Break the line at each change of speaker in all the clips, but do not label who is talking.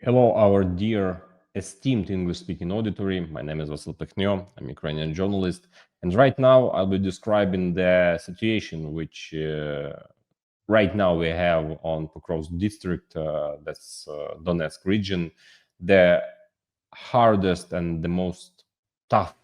Hello, our dear esteemed English-speaking auditory. My name is Vasyl Pekhnio. I'm a Ukrainian journalist. And right now I'll be describing the situation which right now we have on Pokrovsk district, that's Donetsk region, the hardest and the most tough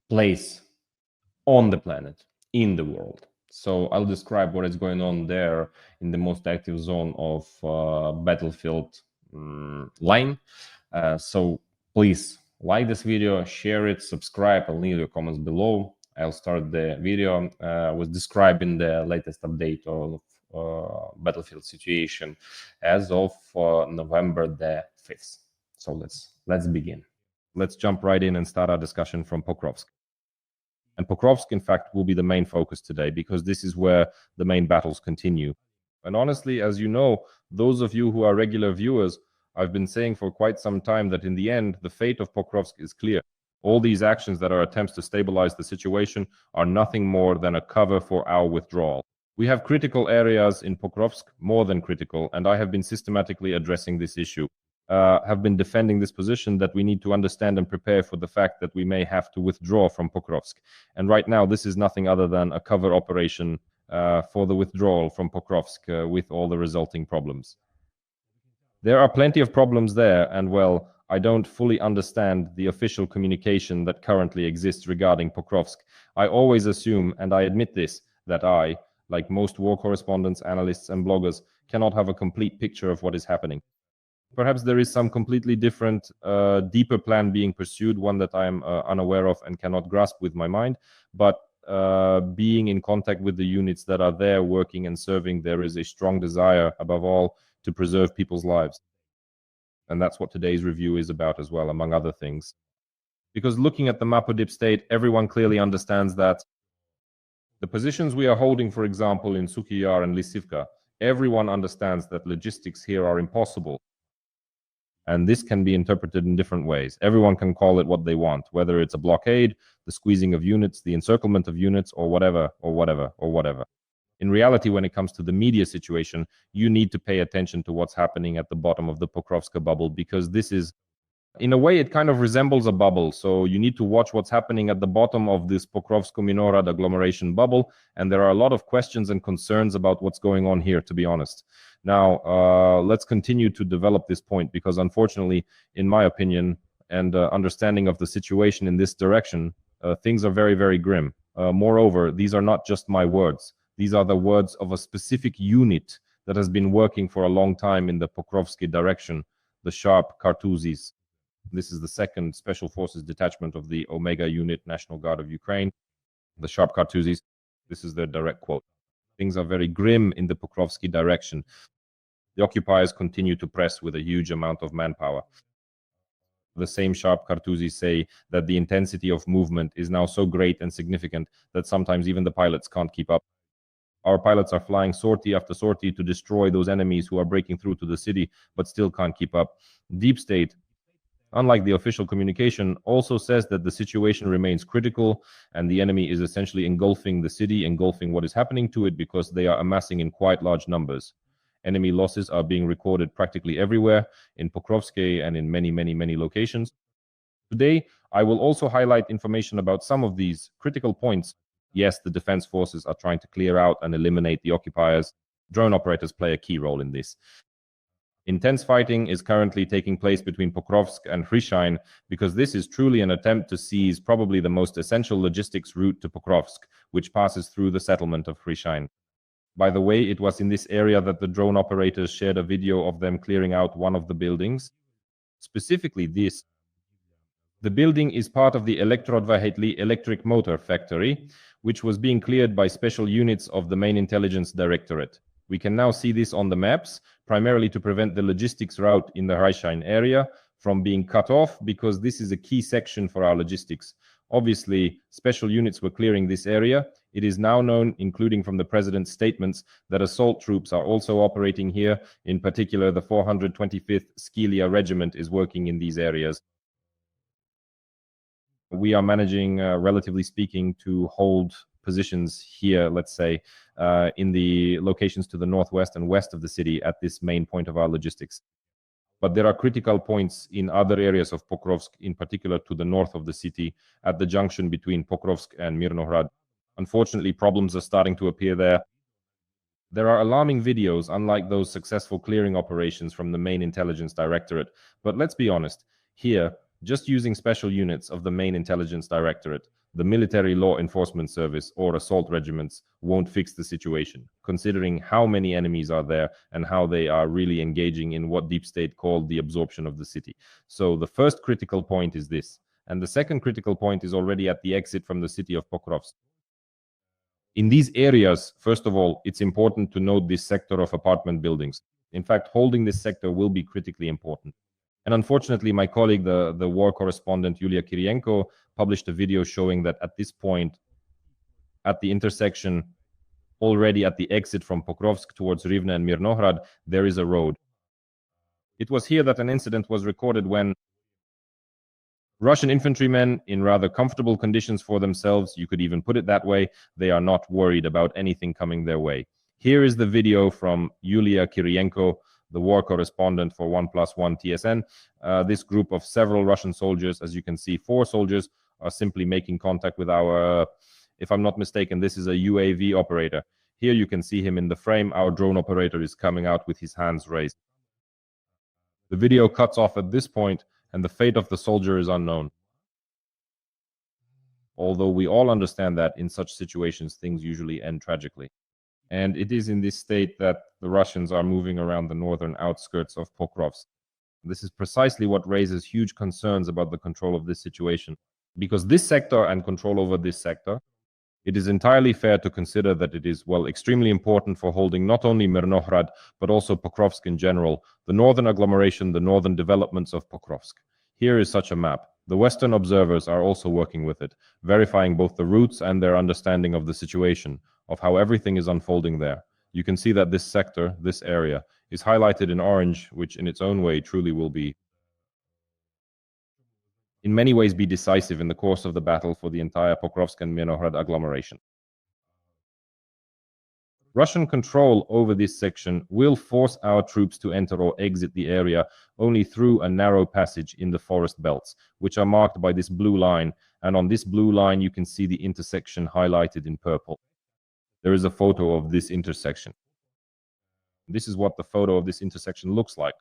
place on the planet, in the world. So I'll describe what is going on there in the most active zone of battlefield line. So please like this video, share it, subscribe, and leave your comments below. I'll start the video with describing the latest update of battlefield situation as of November the 5th. So let's begin. Let's jump right in and start our discussion from Pokrovsk. And Pokrovsk, in fact, will be the main focus today because this is where the main battles continue. And honestly, as you know, those of you who are regular viewers, I've been saying for quite some time that in the end, the fate of Pokrovsk is clear. All these actions that are attempts to stabilize the situation are nothing more than a cover for our withdrawal. We have critical areas in Pokrovsk, more than critical, and I have been systematically addressing this issue. Have been defending this position that we need to understand and prepare for the fact that we may have to withdraw from Pokrovsk. And right now, this is nothing other than a cover operation for the withdrawal from Pokrovsk with all the resulting problems. There are plenty of problems there, and well, I don't fully understand the official communication that currently exists regarding Pokrovsk. I always assume, and I admit this, that I, like most war correspondents, analysts, and bloggers, cannot have a complete picture of what is happening. Perhaps there is some completely different, deeper plan being pursued, one that I am unaware of and cannot grasp with my mind. But being in contact with the units that are there working and serving, there is a strong desire, above all, to preserve people's lives. And that's what today's review is about as well, among other things. Because looking at the Mapodip state, everyone clearly understands that the positions we are holding, for example, in Sukhy Yar and Lysivka, everyone understands that logistics here are impossible. And this can be interpreted in different ways. Everyone can call it what they want, whether it's a blockade, the squeezing of units, the encirclement of units, or whatever, or whatever, or whatever. In reality, when it comes to the media situation, you need to pay attention to what's happening at the bottom of the Pokrovska bubble, because this is, in a way, it kind of resembles a bubble. So you need to watch what's happening at the bottom of this Pokrovsk and Myrnohrad agglomeration bubble. And there are a lot of questions and concerns about what's going on here, to be honest. Now, let's continue to develop this point, because unfortunately, in my opinion, and understanding of the situation in this direction, things are very, very grim. Moreover, these are not just my words. These are the words of a specific unit that has been working for a long time in the Pokrovsky direction, the Sharp Kartuzis. This is the 2nd Special Forces Detachment of the Omega Unit, National Guard of Ukraine, the Sharp Kartuzis. This is their direct quote. Things are very grim in the Pokrovsky direction. The occupiers continue to press with a huge amount of manpower. The same Sharp Kartuzis say that the intensity of movement is now so great and significant that sometimes even the pilots can't keep up. Our pilots are flying sortie after sortie to destroy those enemies who are breaking through to the city, but still can't keep up. Deep State, unlike the official communication, also says that the situation remains critical and the enemy is essentially engulfing the city, engulfing what is happening to it, because they are amassing in quite large numbers. Enemy losses are being recorded practically everywhere, in Pokrovsk and in many, many, many locations. Today, I will also highlight information about some of these critical points. Yes, the defense forces are trying to clear out and eliminate the occupiers. Drone operators play a key role in this. Intense fighting is currently taking place between Pokrovsk and Hryshyne, because this is truly an attempt to seize probably the most essential logistics route to Pokrovsk, which passes through the settlement of Hryshyne. By the way, it was in this area that the drone operators shared a video of them clearing out one of the buildings. Specifically this. The building is part of the Elektrodvahetli electric motor factory, which was being cleared by special units of the main intelligence directorate. We can now see this on the maps, primarily to prevent the logistics route in the Hryshyne area from being cut off, because this is a key section for our logistics. Obviously, special units were clearing this area. It is now known, including from the president's statements, that assault troops are also operating here. In particular, the 425th Sukhy Regiment is working in these areas. We are managing, relatively speaking, to hold positions here, let's say, in the locations to the northwest and west of the city at this main point of our logistics. But there are critical points in other areas of Pokrovsk, in particular to the north of the city, at the junction between Pokrovsk and Myrnohrad. Unfortunately, problems are starting to appear there. There are alarming videos, unlike those successful clearing operations from the main intelligence directorate. But let's be honest, here, just using special units of the main intelligence directorate, the military law enforcement service, or assault regiments won't fix the situation, considering how many enemies are there and how they are really engaging in what deep state called the absorption of the city. So the first critical point is this. And the second critical point is already at the exit from the city of Pokrovsk. In these areas, first of all, it's important to note this sector of apartment buildings. In fact, holding this sector will be critically important. And unfortunately, my colleague, the war correspondent Yulia Kirienko, published a video showing that at this point, at the intersection, already at the exit from Pokrovsk towards Rivne and Myrnohrad, there is a road. It was here that an incident was recorded when Russian infantrymen, in rather comfortable conditions for themselves, you could even put it that way, they are not worried about anything coming their way. Here is the video from Yulia Kirienko, the war correspondent for 1+1 TSN. This group of several Russian soldiers, as you can see, 4 soldiers, are simply making contact with our, if I'm not mistaken, this is a UAV operator. Here you can see him in the frame. Our drone operator is coming out with his hands raised. The video cuts off at this point, and the fate of the soldier is unknown. Although we all understand that in such situations, things usually end tragically. And it is in this state that the Russians are moving around the northern outskirts of Pokrovsk. This is precisely what raises huge concerns about the control of this situation. Because this sector and control over this sector, it is entirely fair to consider that it is, well, extremely important for holding not only Myrnohrad, but also Pokrovsk in general, the northern agglomeration, the northern developments of Pokrovsk. Here is such a map. The Western observers are also working with it, verifying both the routes and their understanding of the situation, of how everything is unfolding there. You can see that this sector, this area, is highlighted in orange, which in its own way truly will be, in many ways, be decisive in the course of the battle for the entire Pokrovsk and Myrnohrad agglomeration. Russian control over this section will force our troops to enter or exit the area only through a narrow passage in the forest belts, which are marked by this blue line, and on this blue line you can see the intersection highlighted in purple. There is a photo of this intersection. This is what the photo of this intersection looks like.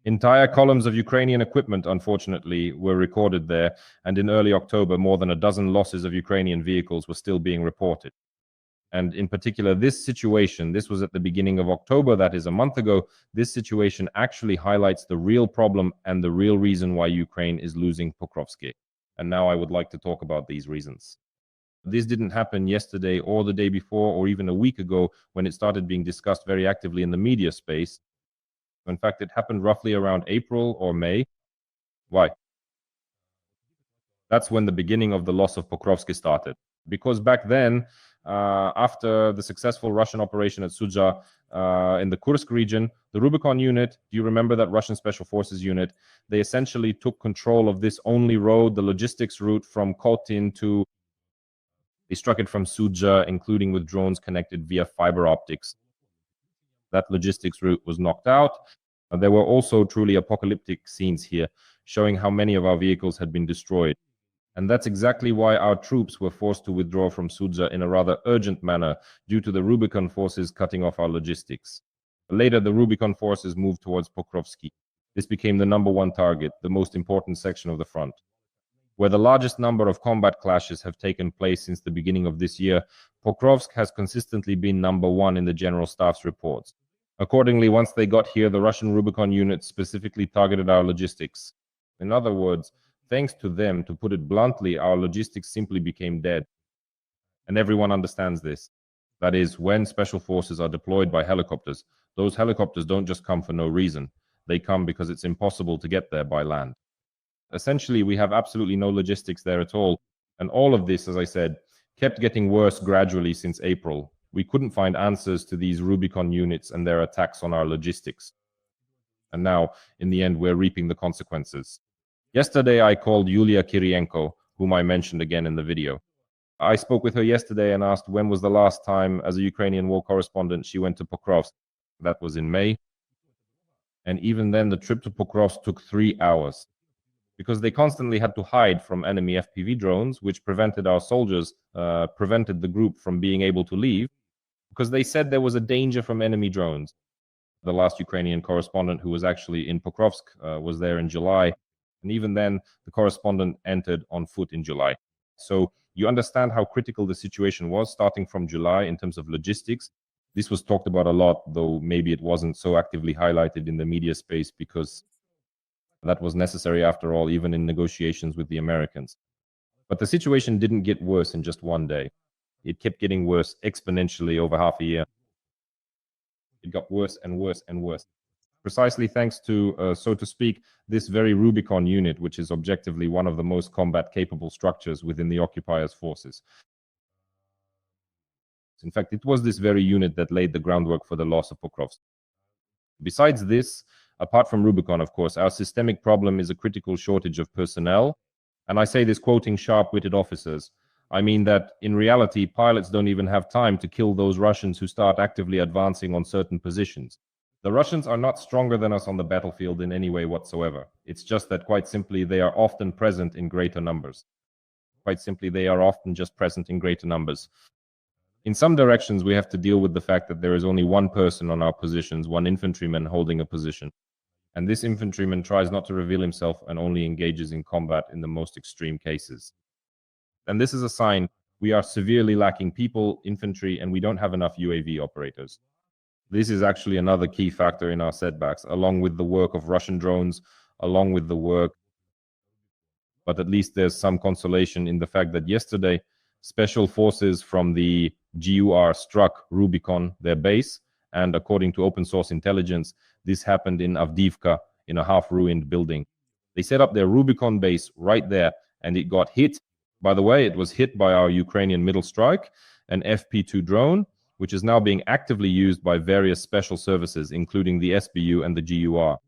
Entire columns of Ukrainian equipment, unfortunately, were recorded there, and in early October, more than a dozen losses of Ukrainian vehicles were still being reported. And in particular, this situation, this was at the beginning of October, that is a month ago, this situation actually highlights the real problem and the real reason why Ukraine is losing Pokrovsk. And now I would like to talk about these reasons. This didn't happen yesterday or the day before or even a week ago when it started being discussed very actively in the media space. In fact, it happened roughly around April or May. Why? That's when the beginning of the loss of Pokrovsk started. Because back then, after the successful Russian operation at Sudzha in the Kursk region, the Rubicon unit, do you remember that Russian Special Forces unit? They essentially took control of this only road, the logistics route from Kotin to... They struck it from Sudzha, including with drones connected via fiber optics. That logistics route was knocked out. There were also truly apocalyptic scenes here, showing how many of our vehicles had been destroyed. And that's exactly why our troops were forced to withdraw from Sudzha in a rather urgent manner due to the Rubicon forces cutting off our logistics. Later, the Rubicon forces moved towards Pokrovsky. This became the #1 target, the most important section of the front. Where the largest number of combat clashes have taken place since the beginning of this year, Pokrovsk has consistently been #1 in the General Staff's reports. Accordingly, once they got here, the Russian Rubicon units specifically targeted our logistics. In other words, thanks to them, to put it bluntly, our logistics simply became dead. And everyone understands this. That is, when special forces are deployed by helicopters, those helicopters don't just come for no reason. They come because it's impossible to get there by land. Essentially, we have absolutely no logistics there at all. And all of this, as I said, kept getting worse gradually since April. We couldn't find answers to these Rubicon units and their attacks on our logistics. And now, in the end, we're reaping the consequences. Yesterday, I called Yulia Kirienko, whom I mentioned again in the video. I spoke with her yesterday and asked when was the last time, as a Ukrainian war correspondent, she went to Pokrovsk. That was in May. And even then, the trip to Pokrovsk took 3 hours because they constantly had to hide from enemy FPV drones, which prevented our soldiers, prevented the group from being able to leave because they said there was a danger from enemy drones. The last Ukrainian correspondent who was actually in Pokrovsk was there in July. And even then, the correspondent entered on foot in July. So you understand how critical the situation was starting from July in terms of logistics. This was talked about a lot, though maybe it wasn't so actively highlighted in the media space because that was necessary after all, even in negotiations with the Americans. But the situation didn't get worse in just one day. It kept getting worse exponentially over half a year. It got worse and worse and worse. Precisely thanks to, so to speak, this very Rubicon unit, which is objectively one of the most combat-capable structures within the occupiers' forces. In fact, it was this very unit that laid the groundwork for the loss of Pokrovsk. Besides this, apart from Rubicon, of course, our systemic problem is a critical shortage of personnel. And I say this quoting sharp-witted officers. I mean that in reality, pilots don't even have time to kill those Russians who start actively advancing on certain positions. The Russians are not stronger than us on the battlefield in any way whatsoever. It's just that quite simply, they are often present in greater numbers. Quite simply, they are often just present in greater numbers. In some directions, we have to deal with the fact that there is only one person on our positions, one infantryman holding a position. And this infantryman tries not to reveal himself and only engages in combat in the most extreme cases. And this is a sign we are severely lacking people, infantry, and we don't have enough UAV operators. This is actually another key factor in our setbacks, along with the work of Russian drones, along with the work. But at least there's some consolation in the fact that yesterday, special forces from the GUR struck Rubicon, their base, and according to open source intelligence, this happened in Avdiivka, in a half-ruined building. They set up their Rubicon base right there, and it got hit. By the way, it was hit by our Ukrainian middle strike, an FP2 drone, which is now being actively used by various special services, including the SBU and the GUR.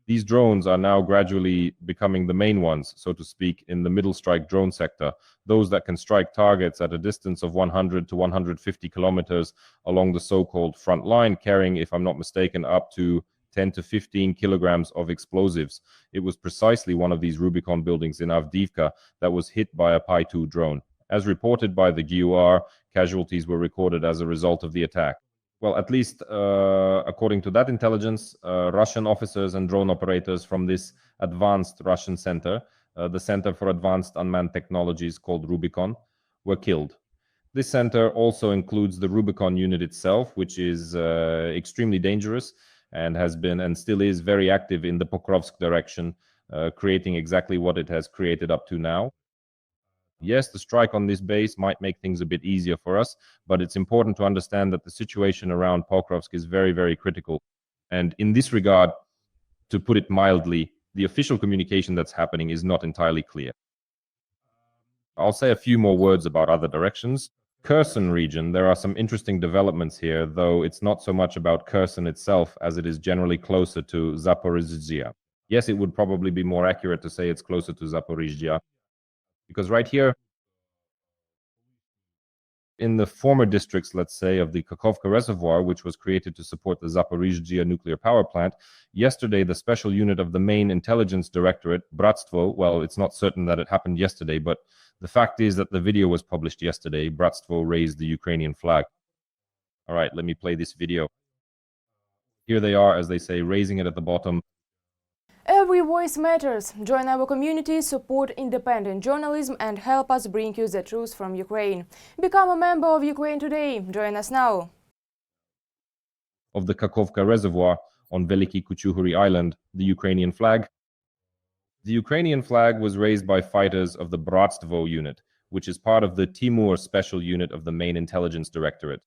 These drones are now gradually becoming the main ones, so to speak, in the middle strike drone sector, those that can strike targets at a distance of 100 to 150 kilometers along the so-called front line, carrying, if I'm not mistaken, up to 10 to 15 kilograms of explosives. It was precisely one of these Rubicon buildings in Avdiivka that was hit by a Pi-2 drone. As reported by the GUR, casualties were recorded as a result of the attack. Well, at least according to that intelligence, Russian officers and drone operators from this advanced Russian center, the Center for Advanced Unmanned Technologies called Rubicon, were killed. This center also includes the Rubicon unit itself, which is extremely dangerous and has been and still is very active in the Pokrovsk direction, creating exactly what it has created up to now. Yes, the strike on this base might make things a bit easier for us, but it's important to understand that the situation around Pokrovsk is very, very critical. And in this regard, to put it mildly, the official communication that's happening is not entirely clear. I'll say a few more words about other directions. Kherson region, there are some interesting developments here, though it's not so much about Kherson itself as it is generally closer to Zaporizhzhia. Yes, it would probably be more accurate to say it's closer to Zaporizhzhia, because right here, in the former districts, let's say, of the Kakhovka Reservoir, which was created to support the Zaporizhzhia nuclear power plant, yesterday the special unit of the main intelligence directorate, Bratstvo, well, it's not certain that it happened yesterday, but the fact is that the video was published yesterday. Bratstvo raised the Ukrainian flag. All right, let me play this video. Here they are, as they say, raising it at the bottom.
Every voice matters. Join our community, support independent journalism and help us bring you the truth from Ukraine. Become a member of Ukraine Today. Join us now.
Of the Kakhovka Reservoir on Veliki Kuchuhury Island, the Ukrainian flag. The Ukrainian flag was raised by fighters of the Bratstvo unit, which is part of the Timur special unit of the main intelligence directorate,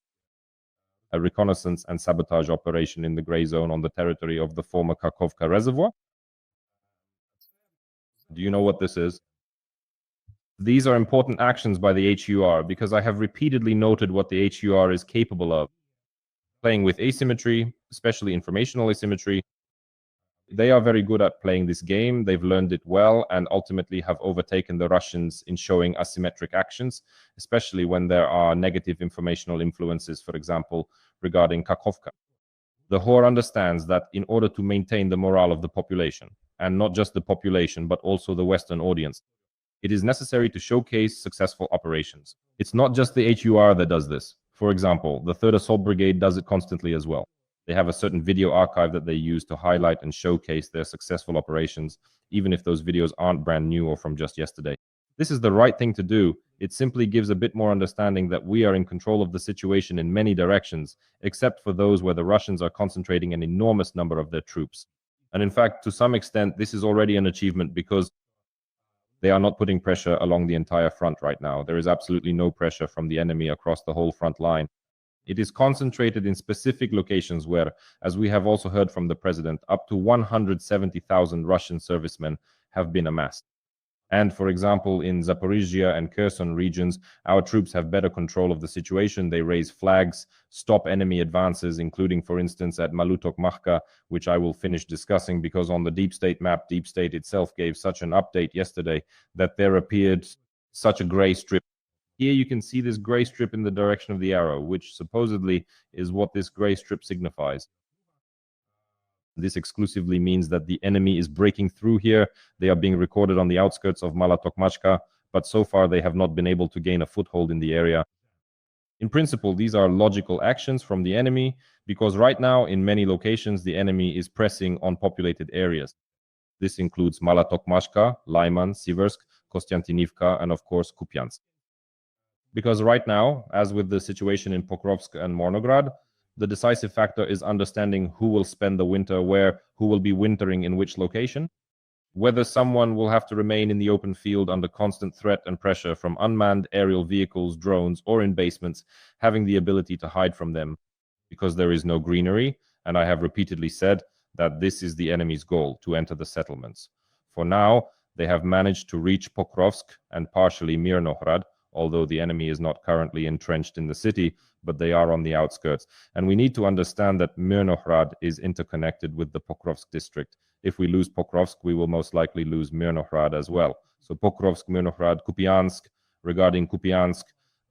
a reconnaissance and sabotage operation in the gray zone on the territory of the former Kakhovka Reservoir. Do you know what this is? These are important actions by the HUR because I have repeatedly noted what the HUR is capable of. Playing with asymmetry, especially informational asymmetry. They are very good at playing this game. They've learned it well and ultimately have overtaken the Russians in showing asymmetric actions, especially when there are negative informational influences, for example, regarding Kakhovka. The whore understands that in order to maintain the morale of the population, and not just the population, but also the Western audience, it is necessary to showcase successful operations. It's not just the HUR that does this. For example, the 3rd Assault Brigade does it constantly as well. They have a certain video archive that they use to highlight and showcase their successful operations, even if those videos aren't brand new or from just yesterday. This is the right thing to do. It simply gives a bit more understanding that we are in control of the situation in many directions, except for those where the Russians are concentrating an enormous number of their troops. And in fact, to some extent, this is already an achievement because they are not putting pressure along the entire front right now. There is absolutely no pressure from the enemy across the whole front line. It is concentrated in specific locations where, as we have also heard from the president, up to 170,000 Russian servicemen have been amassed. And for example, in Zaporizhia and Kherson regions, our troops have better control of the situation. They raise flags, stop enemy advances, including, for instance, at Malutokmachka, which I will finish discussing because on the Deep State map, Deep State itself gave such an update yesterday that there appeared such a gray strip. Here you can see this gray strip in the direction of the arrow, which supposedly is what this gray strip signifies. This exclusively means that the enemy is breaking through here. They are being recorded on the outskirts of Malotokmachka, but so far they have not been able to gain a foothold in the area. In principle, these are logical actions from the enemy, because right now in many locations the enemy is pressing on populated areas. This includes Malotokmachka, Lyman, Siversk, Kostiantynivka, and of course Kupiansk. Because right now, as with the situation in Pokrovsk and Myrnohrad, the decisive factor is understanding who will spend the winter where, who will be wintering in which location, whether someone will have to remain in the open field under constant threat and pressure from unmanned aerial vehicles, drones, or in basements, having the ability to hide from them because there is no greenery. And I have repeatedly said that this is the enemy's goal, to enter the settlements. For now, they have managed to reach Pokrovsk and partially Myrnohrad, although the enemy is not currently entrenched in the city, but they are on the outskirts. And we need to understand that Myrnohrad is interconnected with the Pokrovsk district. If we lose Pokrovsk, we will most likely lose Myrnohrad as well. So Pokrovsk, Myrnohrad, Kupiansk. Regarding Kupiansk,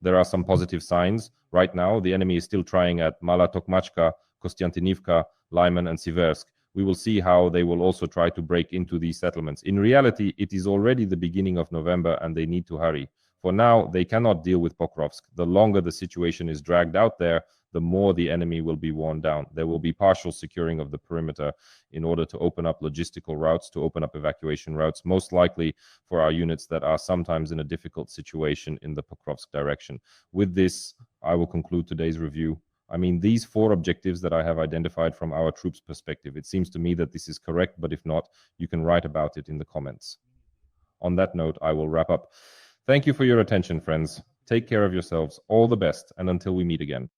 there are some positive signs. Right now, the enemy is still trying at Malotokmachka, Kostiantynivka, Lyman, and Siversk. We will see how they will also try to break into these settlements. In reality, it is already the beginning of November and they need to hurry. For now, they cannot deal with Pokrovsk. The longer the situation is dragged out there, the more the enemy will be worn down. There will be partial securing of the perimeter in order to open up logistical routes, to open up evacuation routes, most likely for our units that are sometimes in a difficult situation in the Pokrovsk direction. With this, I will conclude today's review. I mean, these 4 objectives that I have identified from our troops' perspective, it seems to me that this is correct, but if not, you can write about it in the comments. On that note, I will wrap up. Thank you for your attention, friends. Take care of yourselves. All the best, and until we meet again.